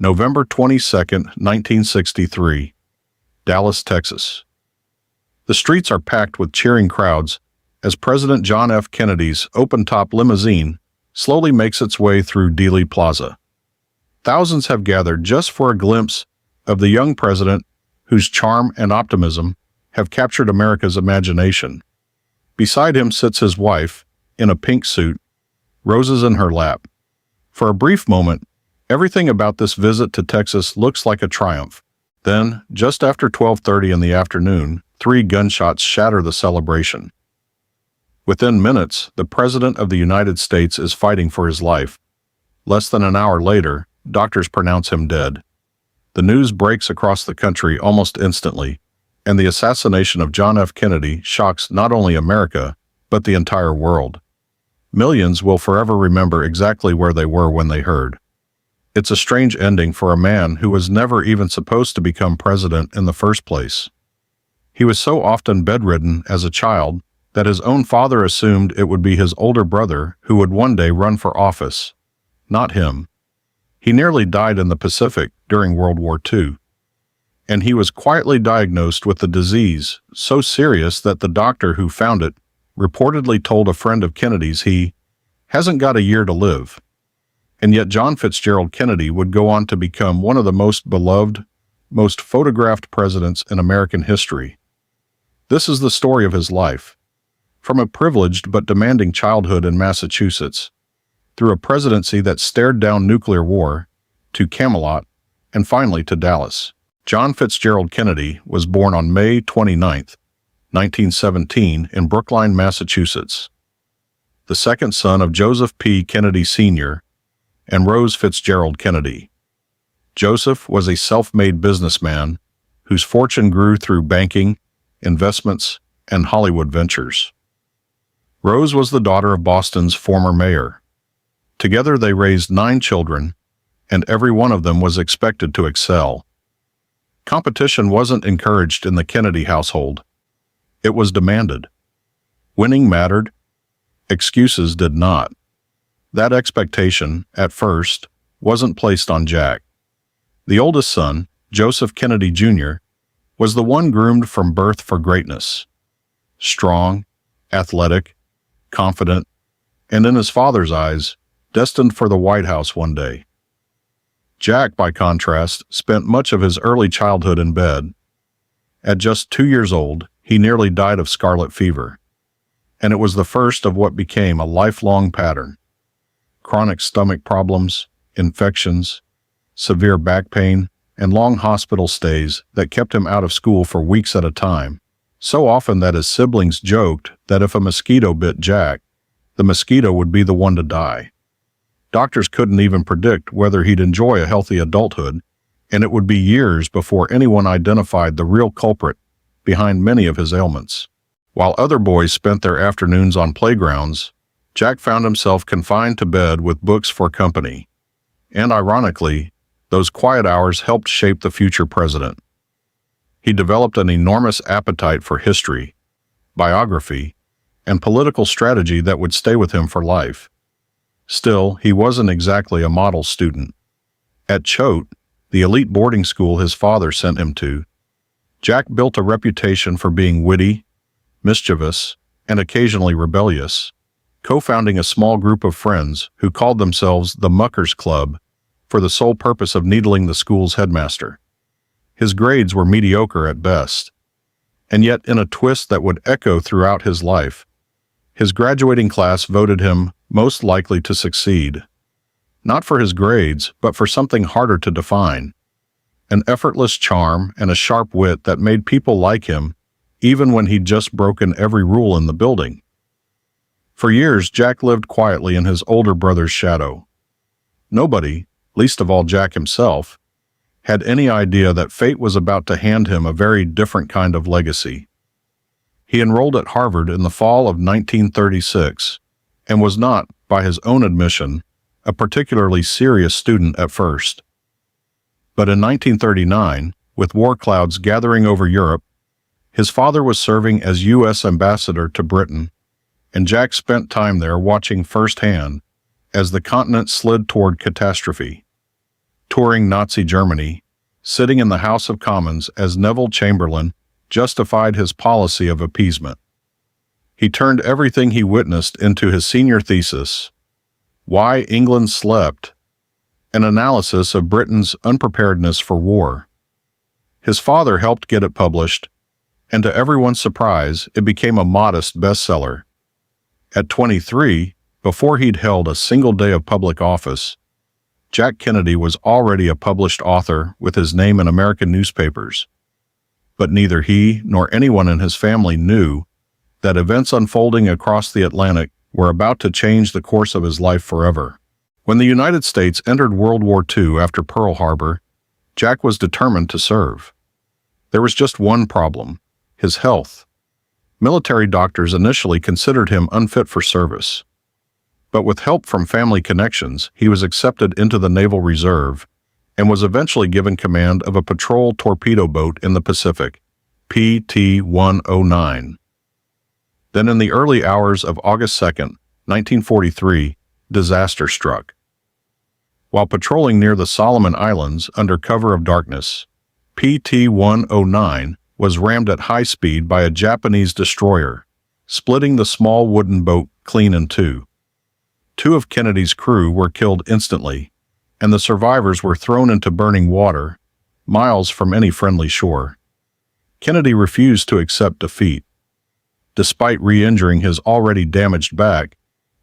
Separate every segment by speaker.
Speaker 1: November 22, 1963, Dallas, Texas. The streets are packed with cheering crowds as President John F. Kennedy's open-top limousine slowly makes its way through Dealey Plaza. Thousands have gathered just for a glimpse of the young president whose charm and optimism have captured America's imagination. Beside him sits his wife, in a pink suit, roses in her lap. For a brief moment, everything about this visit to Texas looks like a triumph. Then, just after 12:30 in the afternoon, 3 gunshots shatter the celebration. Within minutes, the President of the United States is fighting for his life. Less than an hour later, doctors pronounce him dead. The news breaks across the country almost instantly, and the assassination of John F. Kennedy shocks not only America, but the entire world. Millions will forever remember exactly where they were when they heard. It's a strange ending for a man who was never even supposed to become president in the first place. He was so often bedridden as a child that his own father assumed it would be his older brother who would one day run for office, not him. He nearly died in the Pacific during World War II, and he was quietly diagnosed with the disease, so serious that the doctor who found it reportedly told a friend of Kennedy's he hasn't got a year to live. And yet John Fitzgerald Kennedy would go on to become one of the most beloved, most photographed presidents in American history. This is the story of his life. From a privileged but demanding childhood in Massachusetts, through a presidency that stared down nuclear war, to Camelot, and finally to Dallas. John Fitzgerald Kennedy was born on May 29, 1917, in Brookline, Massachusetts. The second son of Joseph P. Kennedy Sr. and Rose Fitzgerald Kennedy. Joseph was a self-made businessman whose fortune grew through banking, investments, and Hollywood ventures. Rose was the daughter of Boston's former mayor. Together they raised 9 children, and every one of them was expected to excel. Competition wasn't encouraged in the Kennedy household. It was demanded. Winning mattered. Excuses did not. That expectation, at first, wasn't placed on Jack. The oldest son, Joseph Kennedy Jr., was the one groomed from birth for greatness. Strong, athletic, confident, and in his father's eyes, destined for the White House one day. Jack, by contrast, spent much of his early childhood in bed. At just 2 years old, he nearly died of scarlet fever, and it was the first of what became a lifelong pattern. Chronic stomach problems, infections, severe back pain, and long hospital stays that kept him out of school for weeks at a time, so often that his siblings joked that if a mosquito bit Jack, the mosquito would be the one to die. Doctors couldn't even predict whether he'd enjoy a healthy adulthood, and it would be years before anyone identified the real culprit behind many of his ailments. While other boys spent their afternoons on playgrounds, Jack found himself confined to bed with books for company. And ironically, those quiet hours helped shape the future president. He developed an enormous appetite for history, biography, and political strategy that would stay with him for life. Still, he wasn't exactly a model student. At Choate, the elite boarding school his father sent him to, Jack built a reputation for being witty, mischievous, and occasionally rebellious, co-founding a small group of friends who called themselves the Muckers Club for the sole purpose of needling the school's headmaster. His grades were mediocre at best, and yet in a twist that would echo throughout his life, his graduating class voted him most likely to succeed, not for his grades, but for something harder to define, an effortless charm and a sharp wit that made people like him even when he'd just broken every rule in the building. For years, Jack lived quietly in his older brother's shadow. Nobody, least of all Jack himself, had any idea that fate was about to hand him a very different kind of legacy. He enrolled at Harvard in the fall of 1936 and was not, by his own admission, a particularly serious student at first. But in 1939, with war clouds gathering over Europe, his father was serving as U.S. ambassador to Britain, and Jack spent time there watching firsthand as the continent slid toward catastrophe. touring Nazi Germany, sitting in the House of Commons as Neville Chamberlain justified his policy of appeasement. He turned everything he witnessed into his senior thesis, Why England Slept, an analysis of Britain's unpreparedness for war. His father helped get it published, and to everyone's surprise, it became a modest bestseller. At 23, before he'd held a single day of public office, Jack Kennedy was already a published author with his name in American newspapers. But neither he nor anyone in his family knew that events unfolding across the Atlantic were about to change the course of his life forever. When the United States entered World War II after Pearl Harbor, Jack was determined to serve. There was just one problem: his health. Military doctors initially considered him unfit for service. But with help from family connections, he was accepted into the Naval Reserve and was eventually given command of a patrol torpedo boat in the Pacific, PT-109. Then in the early hours of August 2, 1943, disaster struck. While patrolling near the Solomon Islands under cover of darkness, PT-109 was rammed at high speed by a Japanese destroyer, splitting the small wooden boat clean in two. 2 of Kennedy's crew were killed instantly, and the survivors were thrown into burning water, miles from any friendly shore. Kennedy refused to accept defeat. Despite re-injuring his already damaged back,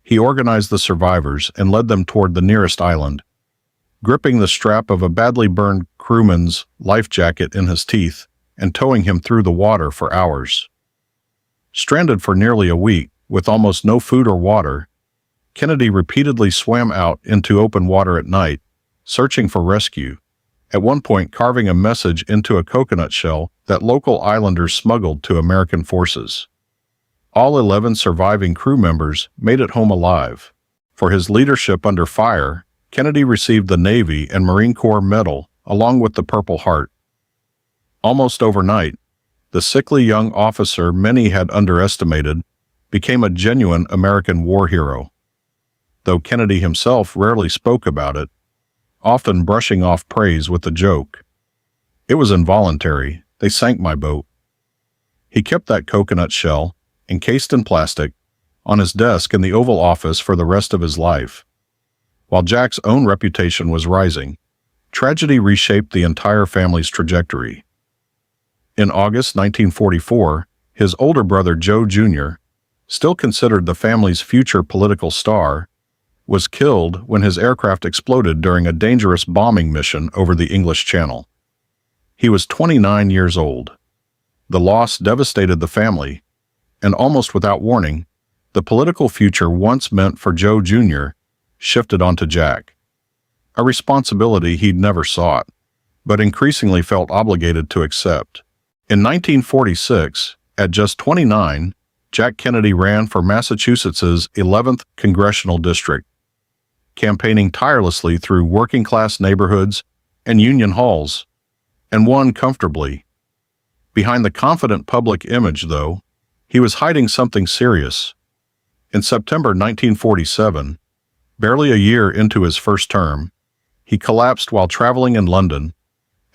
Speaker 1: he organized the survivors and led them toward the nearest island, gripping the strap of a badly burned crewman's life jacket in his teeth and towing him through the water for hours. Stranded for nearly a week, with almost no food or water, Kennedy repeatedly swam out into open water at night, searching for rescue, at one point carving a message into a coconut shell that local islanders smuggled to American forces. All 11 surviving crew members made it home alive. For his leadership under fire, Kennedy received the Navy and Marine Corps Medal along with the Purple Heart. Almost overnight, the sickly young officer many had underestimated became a genuine American war hero. Though Kennedy himself rarely spoke about it, often brushing off praise with a joke. It was involuntary. They sank my boat. He kept that coconut shell, encased in plastic, on his desk in the Oval Office for the rest of his life. While Jack's own reputation was rising, tragedy reshaped the entire family's trajectory. In August 1944, his older brother Joe Jr., still considered the family's future political star, was killed when his aircraft exploded during a dangerous bombing mission over the English Channel. He was 29 years old. The loss devastated the family, and almost without warning, the political future once meant for Joe Jr. shifted onto Jack. A responsibility he'd never sought, but increasingly felt obligated to accept. In 1946, at just 29, Jack Kennedy ran for Massachusetts's 11th Congressional District, campaigning tirelessly through working-class neighborhoods and union halls, and won comfortably. Behind the confident public image, though, he was hiding something serious. In September 1947, barely a year into his first term, he collapsed while traveling in London,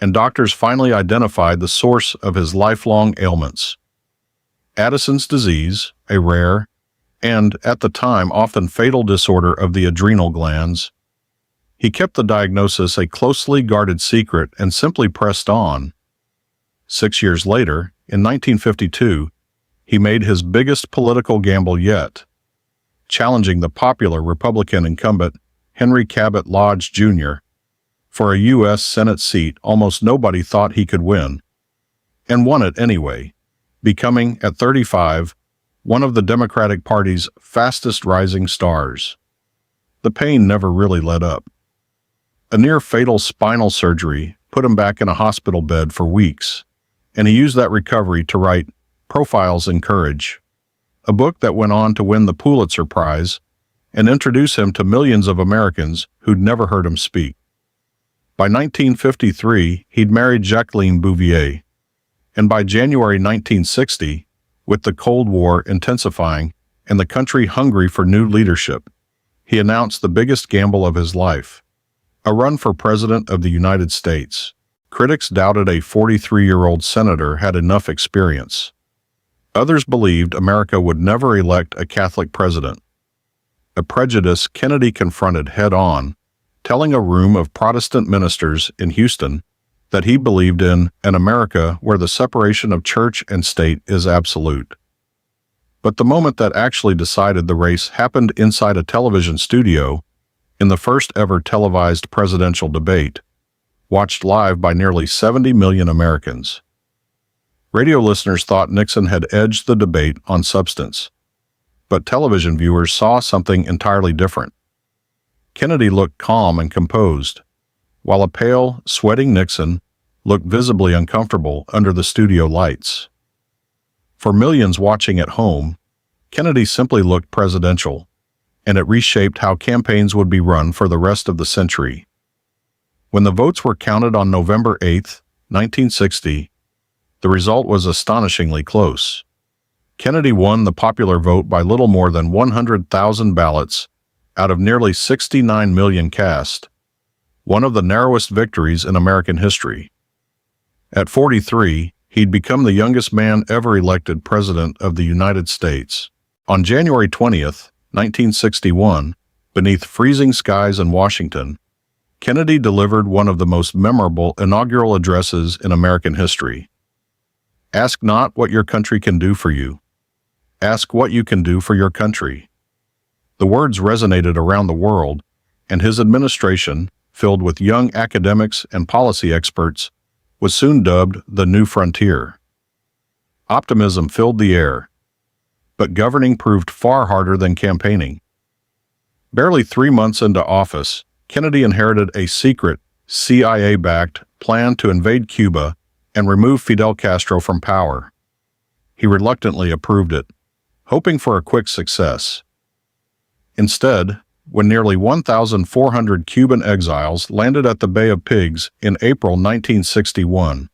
Speaker 1: and doctors finally identified the source of his lifelong ailments. Addison's disease, a rare, and, at the time, often fatal disorder of the adrenal glands. He kept the diagnosis a closely guarded secret and simply pressed on. 6 years later, in 1952, he made his biggest political gamble yet, challenging the popular Republican incumbent Henry Cabot Lodge Jr. for a U.S. Senate seat almost nobody thought he could win, and won it anyway, becoming, at 35, one of the Democratic Party's fastest rising stars. The pain never really let up. A near-fatal spinal surgery put him back in a hospital bed for weeks, and he used that recovery to write Profiles in Courage, a book that went on to win the Pulitzer Prize and introduce him to millions of Americans who'd never heard him speak. By 1953, he'd married Jacqueline Bouvier, and by January 1960, with the Cold War intensifying and the country hungry for new leadership, he announced the biggest gamble of his life. A run for President of the United States. Critics doubted a 43-year-old senator had enough experience. Others believed America would never elect a Catholic president. A prejudice Kennedy confronted head-on, telling a room of Protestant ministers in Houston that he believed in an America where the separation of church and state is absolute. But the moment that actually decided the race happened inside a television studio in the first ever televised presidential debate, watched live by nearly 70 million Americans. Radio listeners thought Nixon had edged the debate on substance, but television viewers saw something entirely different. Kennedy looked calm and composed, while a pale, sweating Nixon looked visibly uncomfortable under the studio lights. For millions watching at home, Kennedy simply looked presidential, and it reshaped how campaigns would be run for the rest of the century. When the votes were counted on November 8, 1960, the result was astonishingly close. Kennedy won the popular vote by little more than 100,000 ballots out of nearly 69 million cast, one of the narrowest victories in American history. At 43, he'd become the youngest man ever elected President of the United States. On January 20th, 1961, beneath freezing skies in Washington, Kennedy delivered one of the most memorable inaugural addresses in American history. Ask not what your country can do for you. Ask what you can do for your country. The words resonated around the world, and his administration, filled with young academics and policy experts, was soon dubbed the New Frontier. Optimism filled the air, but governing proved far harder than campaigning. Barely 3 months into office, Kennedy inherited a secret, CIA-backed plan to invade Cuba and remove Fidel Castro from power. He reluctantly approved it, hoping for a quick success. Instead, when nearly 1,400 Cuban exiles landed at the Bay of Pigs in April 1961,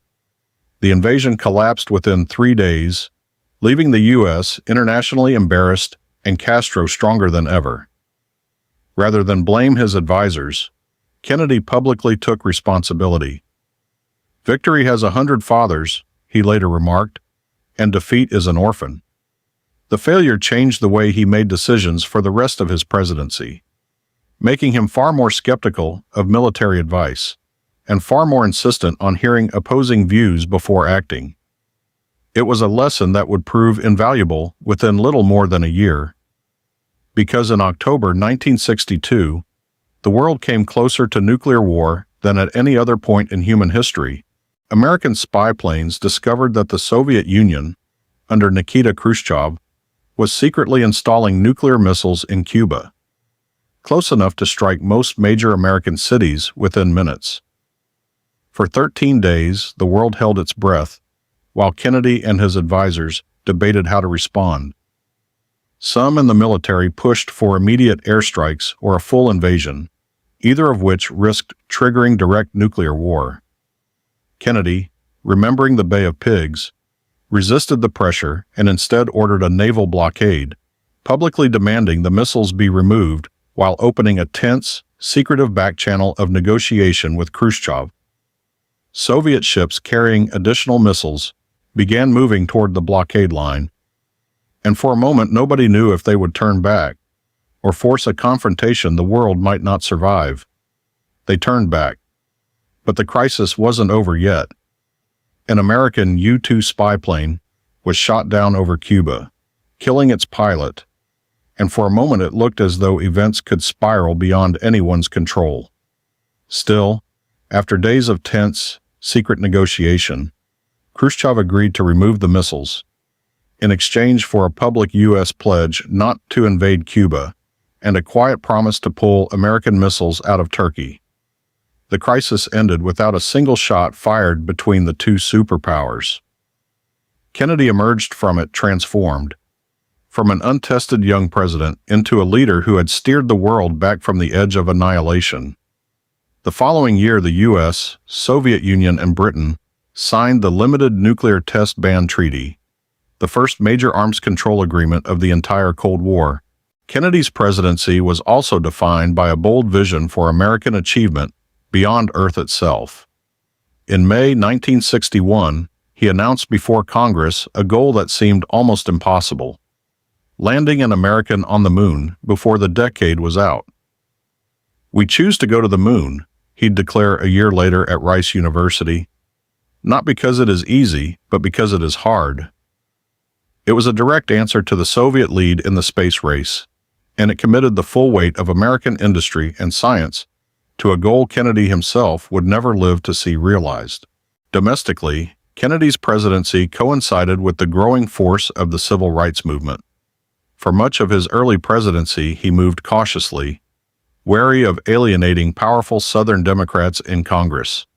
Speaker 1: the invasion collapsed within 3 days, leaving the U.S. internationally embarrassed and Castro stronger than ever. Rather than blame his advisors, Kennedy publicly took responsibility. "Victory has 100 fathers," he later remarked, "and defeat is an orphan." The failure changed the way he made decisions for the rest of his presidency, making him far more skeptical of military advice and far more insistent on hearing opposing views before acting. It was a lesson that would prove invaluable within little more than a year, because in October 1962, the world came closer to nuclear war than at any other point in human history. American spy planes discovered that the Soviet Union, under Nikita Khrushchev, was secretly installing nuclear missiles in Cuba, close enough to strike most major American cities within minutes. For 13 days, the world held its breath, while Kennedy and his advisors debated how to respond. Some in the military pushed for immediate airstrikes or a full invasion, either of which risked triggering direct nuclear war. Kennedy, remembering the Bay of Pigs, resisted the pressure and instead ordered a naval blockade, publicly demanding the missiles be removed while opening a tense, secretive back-channel of negotiation with Khrushchev. Soviet ships carrying additional missiles began moving toward the blockade line, and for a moment nobody knew if they would turn back or force a confrontation the world might not survive. They turned back, but the crisis wasn't over yet. An American U-2 spy plane was shot down over Cuba, killing its pilot, and for a moment it looked as though events could spiral beyond anyone's control. Still, after days of tense, secret negotiation, Khrushchev agreed to remove the missiles, in exchange for a public U.S. pledge not to invade Cuba and a quiet promise to pull American missiles out of Turkey. The crisis ended without a single shot fired between the two superpowers. Kennedy emerged from it transformed, from an untested young president into a leader who had steered the world back from the edge of annihilation. The following year, the U.S., Soviet Union, and Britain signed the Limited Nuclear Test Ban Treaty, the first major arms control agreement of the entire Cold War. Kennedy's presidency was also defined by a bold vision for American achievement beyond Earth itself. In May 1961, he announced before Congress a goal that seemed almost impossible: landing an American on the moon before the decade was out. "We choose to go to the moon," he'd declare a year later at Rice University, "not because it is easy, but because it is hard." It was a direct answer to the Soviet lead in the space race, and it committed the full weight of American industry and science to a goal Kennedy himself would never live to see realized. Domestically, Kennedy's presidency coincided with the growing force of the civil rights movement. For much of his early presidency, he moved cautiously, wary of alienating powerful Southern Democrats in Congress.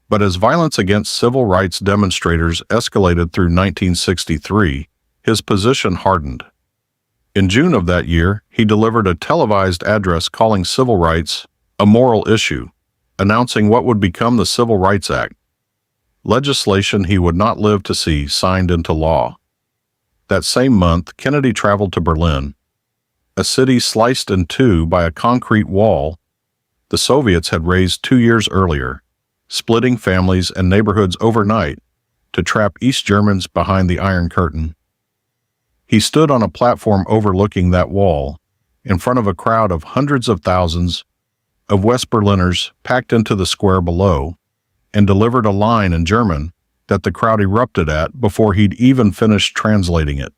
Speaker 1: But as violence against civil rights demonstrators escalated through 1963, his position hardened. In June of that year, he delivered a televised address calling civil rights a moral issue, announcing what would become the Civil Rights Act, legislation he would not live to see signed into law. That same month, Kennedy traveled to Berlin, a city sliced in two by a concrete wall the Soviets had raised 2 years earlier, splitting families and neighborhoods overnight to trap East Germans behind the Iron Curtain. He stood on a platform overlooking that wall, in front of a crowd of hundreds of thousands of West Berliners packed into the square below, and delivered a line in German that the crowd erupted at before he'd even finished translating it.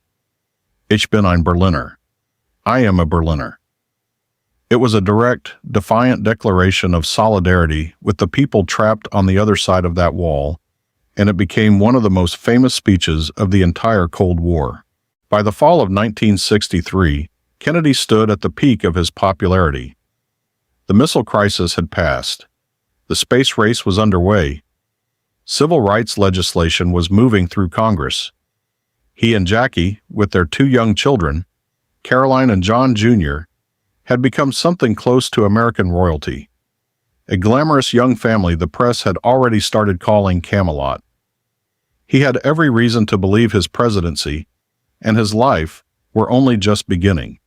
Speaker 1: "Ich bin ein Berliner." I am a Berliner. It was a direct, defiant declaration of solidarity with the people trapped on the other side of that wall, and it became one of the most famous speeches of the entire Cold War. By the fall of 1963, Kennedy stood at the peak of his popularity. The missile crisis had passed. The space race was underway. Civil rights legislation was moving through Congress. He and Jackie, with their 2 young children, Caroline and John Jr., had become something close to American royalty. A glamorous young family the press had already started calling Camelot. He had every reason to believe his presidency and his life were only just beginning.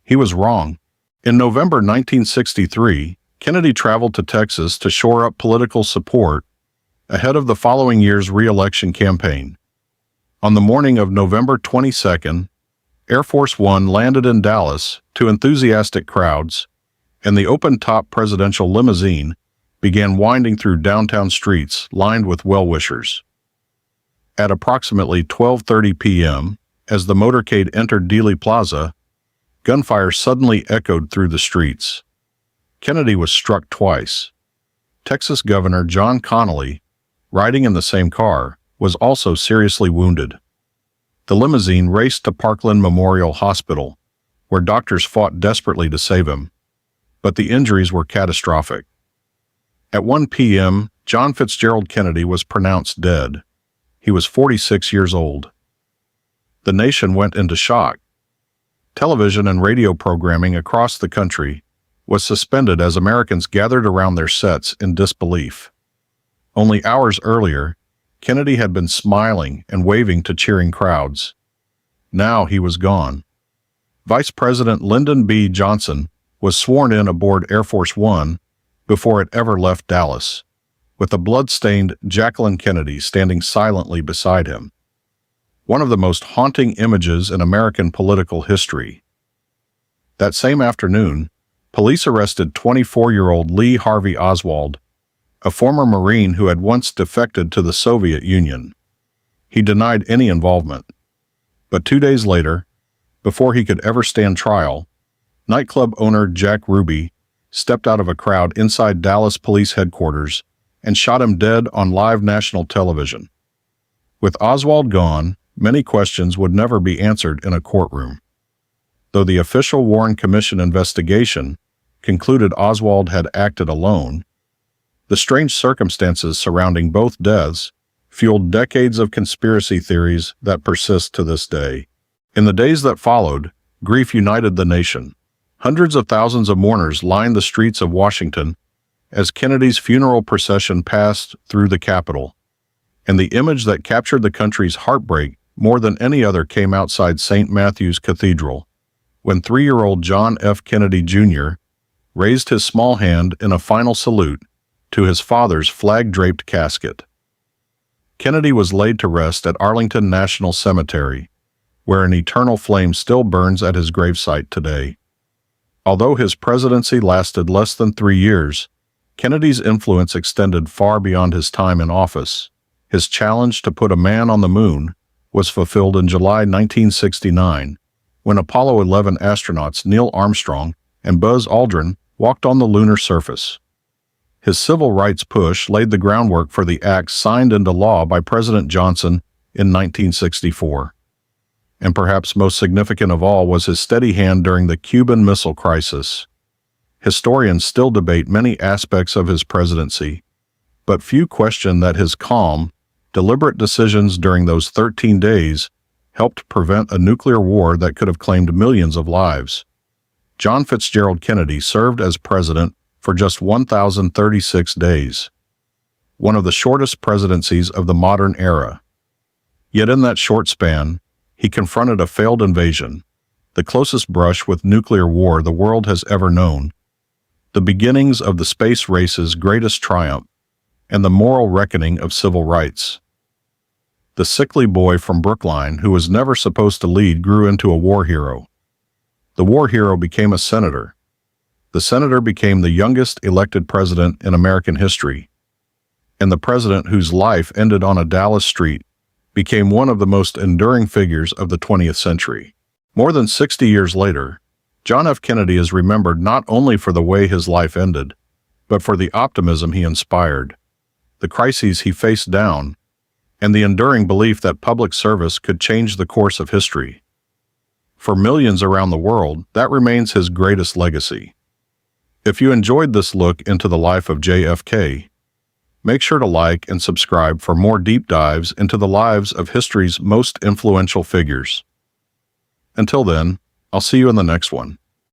Speaker 1: He was wrong. In November 1963, Kennedy traveled to Texas to shore up political support ahead of the following year's re-election campaign. On the morning of November 22nd, Air Force One landed in Dallas to enthusiastic crowds, and the open-top presidential limousine began winding through downtown streets lined with well-wishers. At approximately 12:30 p.m., as the motorcade entered Dealey Plaza, gunfire suddenly echoed through the streets. Kennedy was struck twice. Texas Governor John Connally, riding in the same car, was also seriously wounded. The limousine raced to Parkland Memorial Hospital, where doctors fought desperately to save him, but the injuries were catastrophic. At 1 p.m., John Fitzgerald Kennedy was pronounced dead. He was 46 years old. The nation went into shock. Television and radio programming across the country was suspended as Americans gathered around their sets in disbelief. Only hours earlier, Kennedy had been smiling and waving to cheering crowds. Now he was gone. Vice President Lyndon B. Johnson was sworn in aboard Air Force One before it ever left Dallas, with a blood-stained Jacqueline Kennedy standing silently beside him. One of the most haunting images in American political history. That same afternoon, police arrested 24-year-old Lee Harvey Oswald, a former Marine who had once defected to the Soviet Union. He denied any involvement. But 2 days later, before he could ever stand trial, nightclub owner Jack Ruby stepped out of a crowd inside Dallas Police Headquarters and shot him dead on live national television. With Oswald gone, many questions would never be answered in a courtroom. Though the official Warren Commission investigation concluded Oswald had acted alone, the strange circumstances surrounding both deaths fueled decades of conspiracy theories that persist to this day. In the days that followed, grief united the nation. Hundreds of thousands of mourners lined the streets of Washington as Kennedy's funeral procession passed through the Capitol, and the image that captured the country's heartbreak more than any other came outside St. Matthew's Cathedral, when 3-year-old John F. Kennedy Jr. raised his small hand in a final salute to his father's flag-draped casket. Kennedy was laid to rest at Arlington National Cemetery, where an eternal flame still burns at his gravesite today. Although his presidency lasted less than 3 years, Kennedy's influence extended far beyond his time in office. His challenge to put a man on the moon was fulfilled in July 1969, when Apollo 11 astronauts Neil Armstrong and Buzz Aldrin walked on the lunar surface. His civil rights push laid the groundwork for the acts signed into law by President Johnson in 1964. And perhaps most significant of all was his steady hand during the Cuban Missile Crisis. Historians still debate many aspects of his presidency, but few question that his calm, deliberate decisions during those 13 days helped prevent a nuclear war that could have claimed millions of lives. John Fitzgerald Kennedy served as president for just 1,036 days, one of the shortest presidencies of the modern era. Yet in that short span, he confronted a failed invasion, the closest brush with nuclear war the world has ever known, the beginnings of the space race's greatest triumph, and the moral reckoning of civil rights. The sickly boy from Brookline who was never supposed to lead grew into a war hero. The war hero became a senator. The senator became the youngest elected president in American history. And the president whose life ended on a Dallas street became one of the most enduring figures of the 20th century. More than 60 years later, John F. Kennedy is remembered not only for the way his life ended, but for the optimism he inspired, the crises he faced down, and the enduring belief that public service could change the course of history. For millions around the world, that remains his greatest legacy. If you enjoyed this look into the life of JFK, make sure to like and subscribe for more deep dives into the lives of history's most influential figures. Until then, I'll see you in the next one.